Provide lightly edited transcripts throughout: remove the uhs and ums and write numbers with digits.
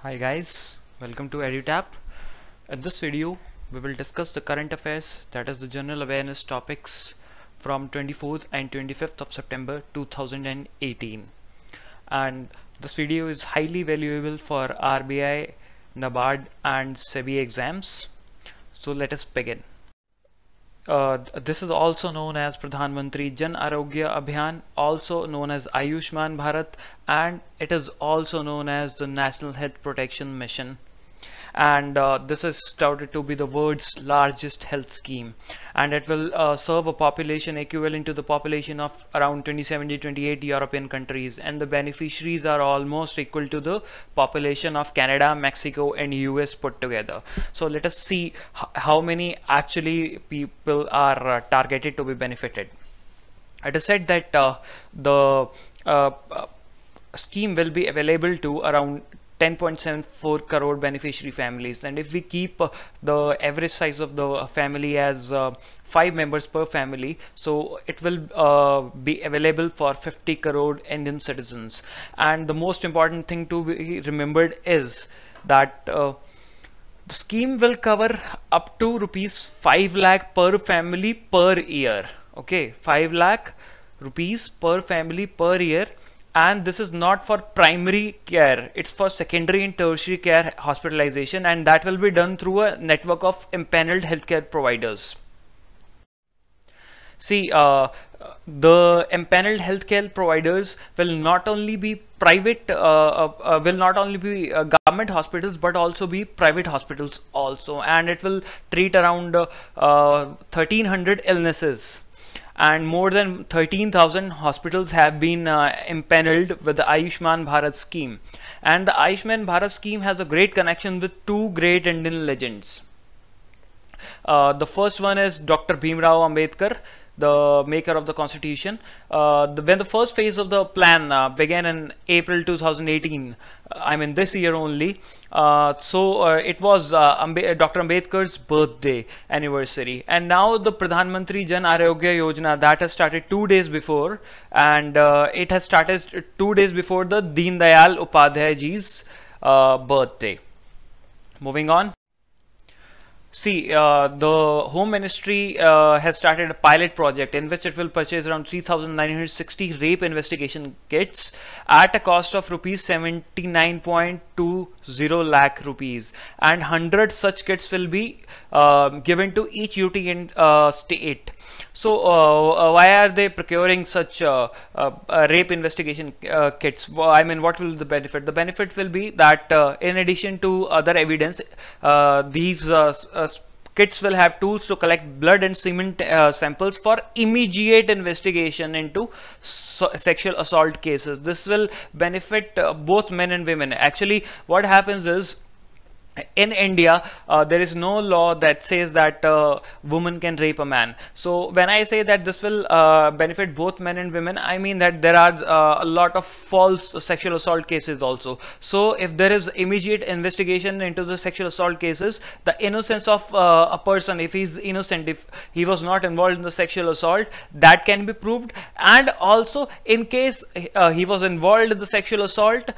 Hi guys, welcome to EduTap. In this video, we will discuss the current affairs, that is the general awareness topics from 24th and 25th of September 2018. And this video is highly valuable for RBI, NABARD and SEBI exams. So let us begin. This is also known as Pradhan Mantri Jan Arogya Abhiyan, also known as Ayushman Bharat, and it is also known as the National Health Protection Mission. And this is touted to be the world's largest health scheme, and it will serve a population equivalent to the population of around 27-28 European countries, and the beneficiaries are almost equal to the population of Canada, Mexico and US put together. So let us see how many actually people are targeted to be benefited. It is said that the scheme will be available to around 10.74 crore beneficiary families, and if we keep the average size of the family as 5 members per family, so it will be available for 50 crore Indian citizens. And the most important thing to be remembered is that the scheme will cover up to rupees 5 lakh per family per year. Okay, 5 lakh rupees per family per year. And this is not for primary care, it's for secondary and tertiary care hospitalization, and that will be done through a network of impaneled healthcare providers. See, the impaneled healthcare providers will not only be private, will not only be government hospitals, but also be private hospitals also, and it will treat around 1300 illnesses. And more than 13,000 hospitals have been impaneled with the Ayushman Bharat scheme. And the Ayushman Bharat scheme has a great connection with two great Indian legends. The first one is Dr. Bhimrao Ambedkar, the maker of the constitution. When the first phase of the plan began in April 2018, I mean this year only, it was Dr. Ambedkar's birthday anniversary, and now the Pradhan Mantri Jan Arogya Yojana, that has started 2 days before, and it has started 2 days before the Deen Dayal Upadhyay ji's birthday. Moving on. See, the Home Ministry has started a pilot project in which it will purchase around 3,960 rape investigation kits at a cost of rupees 79.20 lakh rupees, and 100 such kits will be given to each UT and state. So why are they procuring such rape investigation kits? I mean, what will the benefit? The benefit will be that in addition to other evidence, these kits will have tools to collect blood and semen samples for immediate investigation into sexual assault cases. This will benefit both men and women. Actually, what happens is, in India, there is no law that says that woman can rape a man. So when I say that this will benefit both men and women, I mean that there are a lot of false sexual assault cases also. So if there is immediate investigation into the sexual assault cases, the innocence of a person, if he's innocent, if he was not involved in the sexual assault, that can be proved. And also, in case he was involved in the sexual assault,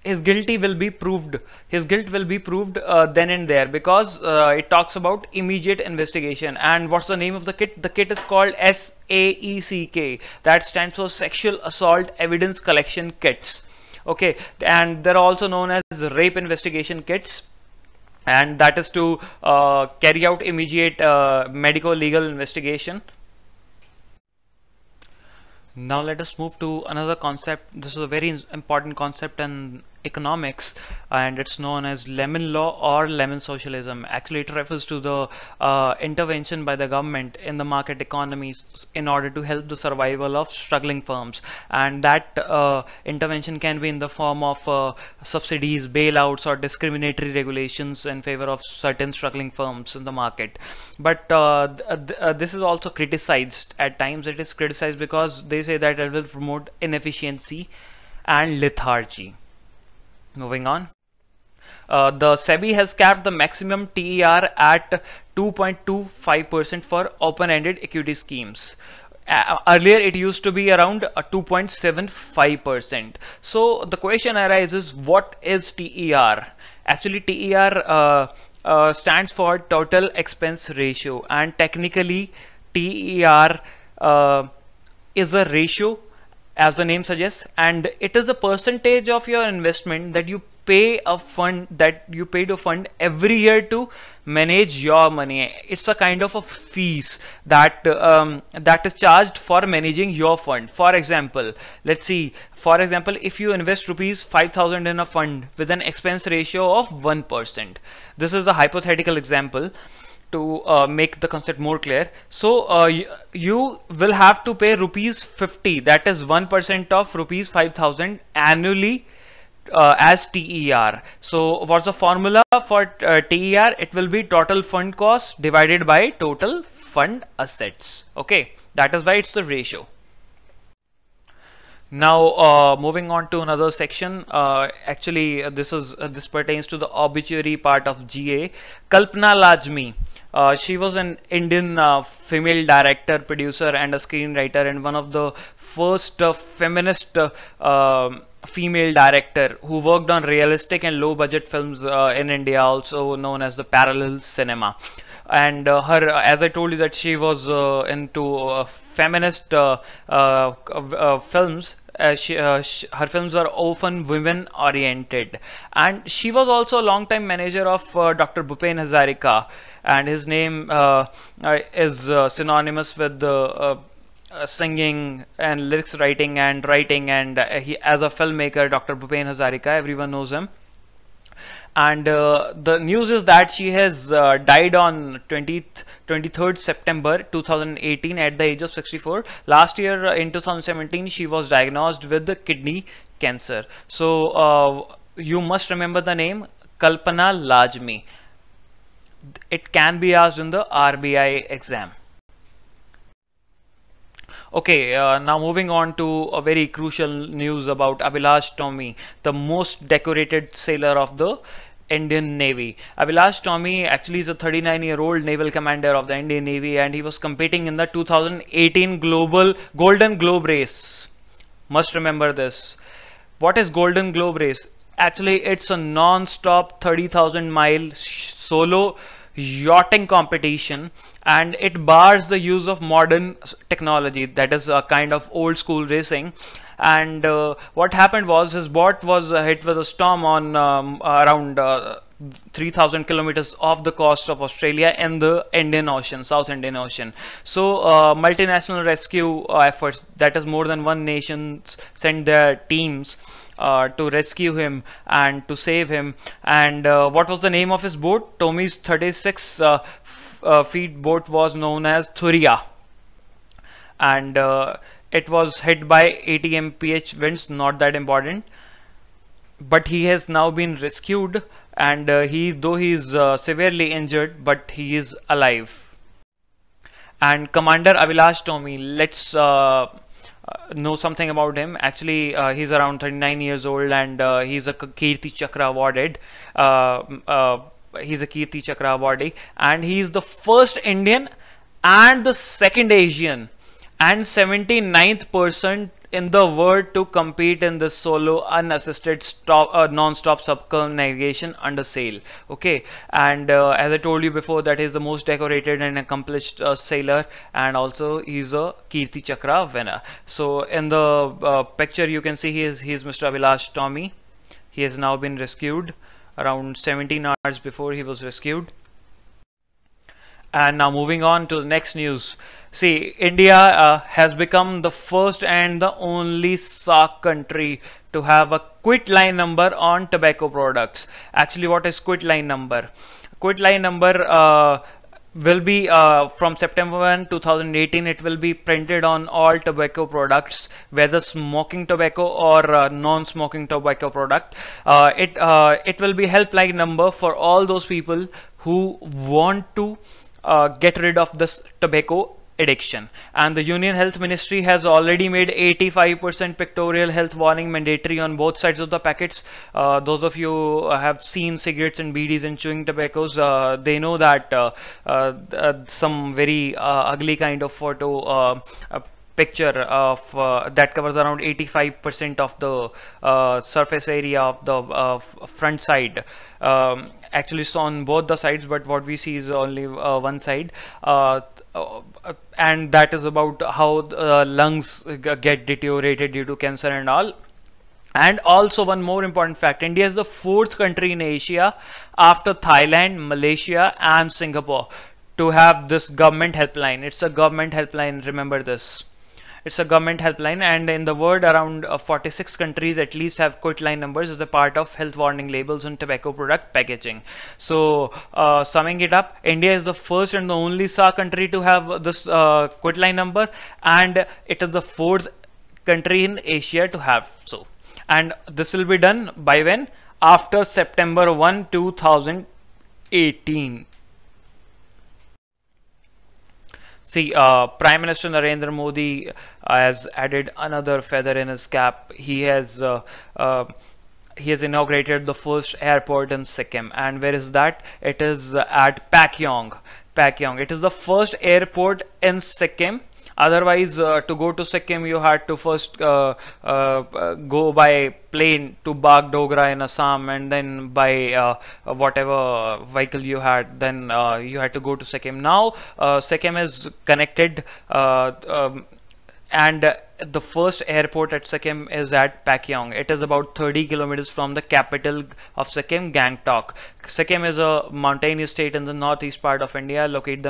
his guilty will be proved. His guilt will be proved then and there, because it talks about immediate investigation. And what's the name of the kit? The kit is called SAECK. That stands for Sexual Assault Evidence Collection Kits. Okay, and they're also known as rape investigation kits, and that is to carry out immediate medical legal investigation. Now let us move to another concept. This is a very important concept in economics, and it's known as lemon law or lemon socialism. Actually, it refers to the intervention by the government in the market economies in order to help the survival of struggling firms, and that intervention can be in the form of subsidies, bailouts or discriminatory regulations in favor of certain struggling firms in the market. But this is also criticized at times. It is criticized because they say that it will promote inefficiency and lethargy. Moving on. The SEBI has capped the maximum TER at 2.25% for open-ended equity schemes. earlier it used to be around 2.75%. So the question arises, what is TER? Actually, TER stands for total expense ratio, and technically TER is a ratio, as the name suggests, and it is a percentage of your investment that you pay to fund every year to manage your money. It's a kind of a fees that that is charged for managing your fund. For example, let's see, for example, if you invest rupees 5,000 in a fund with an expense ratio of 1%, this is a hypothetical example to make the concept more clear. So you will have to pay rupees 50, that is 1% of rupees 5,000 annually as TER. So what's the formula for TER? It will be total fund cost divided by total fund assets. Okay, that is why it's the ratio. Now moving on to another section. Actually this pertains to the obituary part of GA. Kalpana Lajmi. She was an Indian female director, producer and a screenwriter, and one of the first feminist female director who worked on realistic and low budget films in India, also known as the parallel cinema. And her, as I told you, that she was into feminist films. Her films were often women oriented, and she was also a long-time manager of Dr. Bhupen Hazarika, and his name is synonymous with singing and lyrics writing, and he, as a filmmaker, Dr. Bhupen Hazarika, everyone knows him. And the news is that she has died on 23rd September 2018 at the age of 64. Last year in 2017 she was diagnosed with the kidney cancer. So you must remember the name Kalpana Lajmi. It can be asked in the RBI exam. Okay, now moving on to a very crucial news about Abhilash Tomy, the most decorated sailor of the Indian Navy. Abhilash Tomy actually is a 39-year-old naval commander of the Indian Navy, and he was competing in the 2018 Global Golden Globe race. Must remember this. What is Golden Globe race? Actually, it's a non-stop 30,000-mile solo yachting competition, and it bars the use of modern technology, that is a kind of old school racing. And what happened was, his boat was hit with a storm on around 3,000 kilometers off the coast of Australia in the Indian Ocean, South Indian Ocean. So multinational rescue efforts, that is more than one nation, sent their teams to rescue him and to save him. And what was the name of his boat? Tomy's 36 feet boat was known as Thuria, and it was hit by 80 mph winds, not that important, but he has now been rescued, and though he is severely injured, but he is alive. And Commander Abhilash Tomy, let's know something about him. Actually he's around 39 years old, and he's a Kirti Chakra awarded. He's a Kirti Chakra awardee, and he's the first Indian and the second Asian and 79th person in the world to compete in this solo unassisted non-stop circumnavigation under sail. Okay, and as I told you before, that is the most decorated and accomplished sailor, and also he's a Kirti Chakra winner. So in the picture you can see he is Mr. Abhilash Tomy. He has now been rescued around 17 hours before he was rescued. And now moving on to the next news. See, India has become the first and the only SAARC country to have a Quitline number on tobacco products. Actually, what is Quitline number? Quitline number will be from September 1, 2018. It will be printed on all tobacco products, whether smoking tobacco or non-smoking tobacco product. It will be helpline number for all those people who want to get rid of this tobacco addiction. And the Union Health Ministry has already made 85% pictorial health warning mandatory on both sides of the packets. Those of you who have seen cigarettes and BDs and chewing tobaccos, they know that some very ugly kind of photo picture of that covers around 85% of the surface area of the front side. Actually it's on both the sides, but what we see is only one side, and that is about how lungs get deteriorated due to cancer and all. And also one more important fact, India is the 4th country in Asia after Thailand, Malaysia and Singapore to have this government helpline. It's a government helpline, remember this. It's a government helpline, and in the world around 46 countries at least have Quitline numbers as a part of health warning labels on tobacco product packaging. So summing it up, India is the first and the only SA country to have this Quitline number, and it is the 4th country in Asia to have so. And this will be done by when? After September 1, 2018. See, Prime Minister Narendra Modi has added another feather in his cap. He has inaugurated the first airport in Sikkim. And where is that? It is at Pakyong. It is the first airport in Sikkim. Otherwise, to go to Sikkim, you had to first go by plane to Bagdogra in Assam, and then by whatever vehicle you had, then you had to go to Sikkim. Now, Sikkim is connected, and the first airport at Sikkim is at Pakyong. It is about 30 kilometers from the capital of Sikkim, Gangtok. Sikkim is a mountainous state in the northeast part of India. Located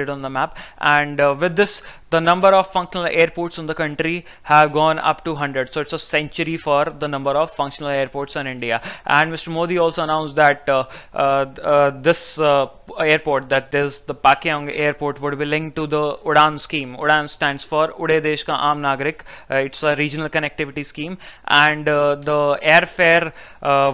on the map, and with this, the number of functional airports in the country have gone up to 100. So it's a century for the number of functional airports in India. And Mr. Modi also announced that this airport, that is the Pakyong airport, would be linked to the UDAN scheme. UDAN stands for Ude Desh Ka Aam Nagrik. It's a regional connectivity scheme, and the airfare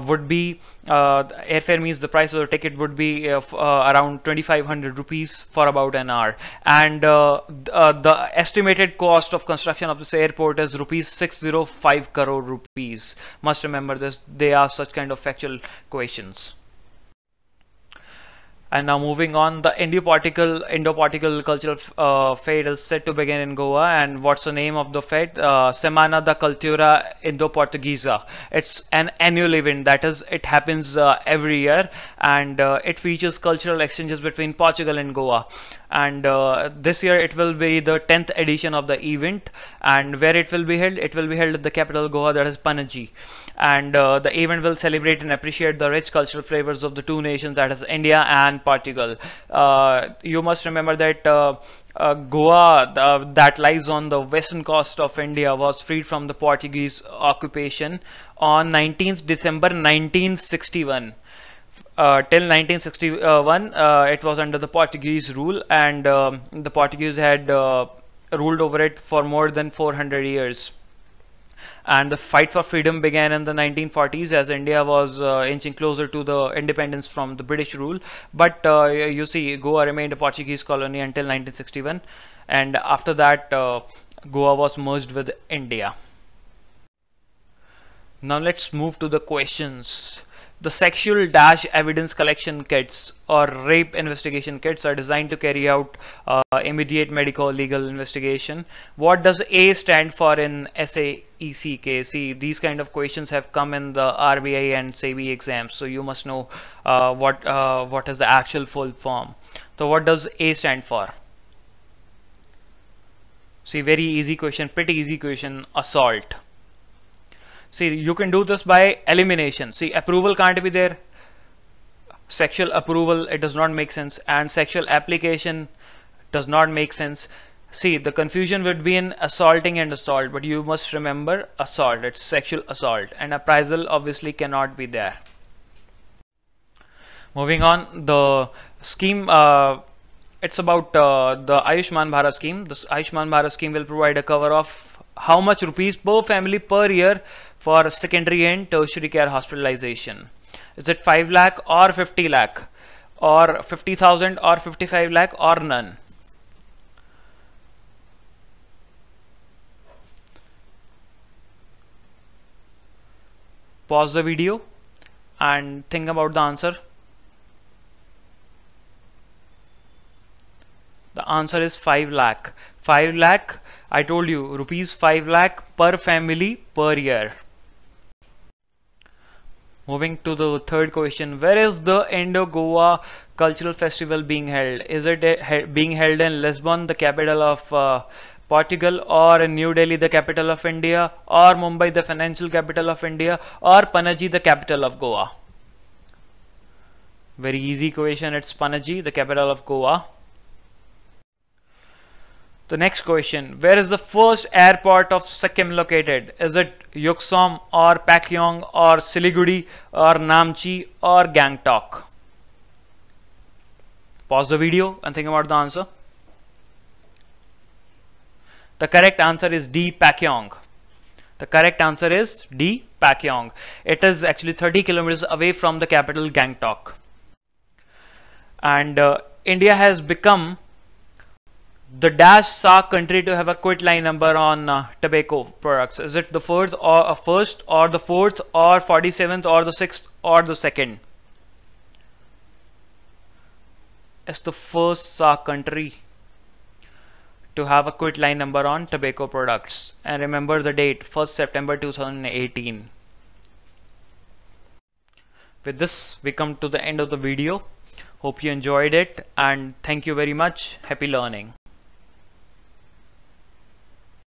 would be airfare means the price of the ticket would be around 2,500 rupees for about an hour, and the estimated cost of construction of this airport is rupees 605 crore rupees. Must remember this, they are such kind of factual questions. And now moving on, the IndoPortuguese Cultural Festival is set to begin in Goa. And what's the name of the fete? Semana da Cultura IndoPortuguesa. It's an annual event, that is, it happens every year, and it features cultural exchanges between Portugal and Goa. And this year it will be the 10th edition of the event. And where it will be held? It will be held at the capital Goa, that is Panaji. And the event will celebrate and appreciate the rich cultural flavors of the two nations, that is India and Portugal. You must remember that Goa, that lies on the western coast of India, was freed from the Portuguese occupation on 19th December 1961. Till 1961 it was under the Portuguese rule, and the Portuguese had ruled over it for more than 400 years. And the fight for freedom began in the 1940s as India was inching closer to the independence from the British rule. But you see, Goa remained a Portuguese colony until 1961, and after that Goa was merged with India. Now let's move to the questions. The sexual evidence collection kits or rape investigation kits are designed to carry out immediate medical legal investigation. What does A stand for in SAECK? See, these kind of questions have come in the RBI and SEBI exams, so you must know what is the actual full form. So what does A stand for? See, very easy question, pretty easy question. Assault. See, you can do this by elimination. See, approval can't be there. Sexual approval, it does not make sense. And sexual application does not make sense. See, the confusion would be in assaulting and assault, but you must remember assault, it's sexual assault. And appraisal obviously cannot be there. Moving on, the scheme, it's about the Ayushman Bharat scheme. This Ayushman Bharat scheme will provide a cover of how much rupees per family per year for secondary and tertiary care hospitalization. Is it 5 lakh or 50 lakh or 50,000 or 55 lakh or none? Pause the video and think about the answer. The answer is 5 lakh. 5 lakh, I told you, rupees 5 lakh per family per year. Moving to the third question, where is the Indo-Goa Cultural Festival being held? Is it being held in Lisbon, the capital of Portugal, or in New Delhi, the capital of India, or Mumbai, the financial capital of India, or Panaji, the capital of Goa? Very easy question, it's Panaji, the capital of Goa. The next question, where is the first airport of Sikkim located? Is it Yuksom or Pakyong or Siliguri or Namchi or Gangtok? Pause the video and think about the answer. The correct answer is D, Pakyong. The correct answer is D, Pakyong. It is actually 30 kilometers away from the capital Gangtok. And India has become the dash SAARC country to have a Quitline number on tobacco products. Is it the first or the fourth or 47th or the 6th or the 2nd? It's the first SAARC country to have a Quitline number on tobacco products. And remember the date, 1st September 2018. With this, we come to the end of the video. Hope you enjoyed it and thank you very much. Happy learning.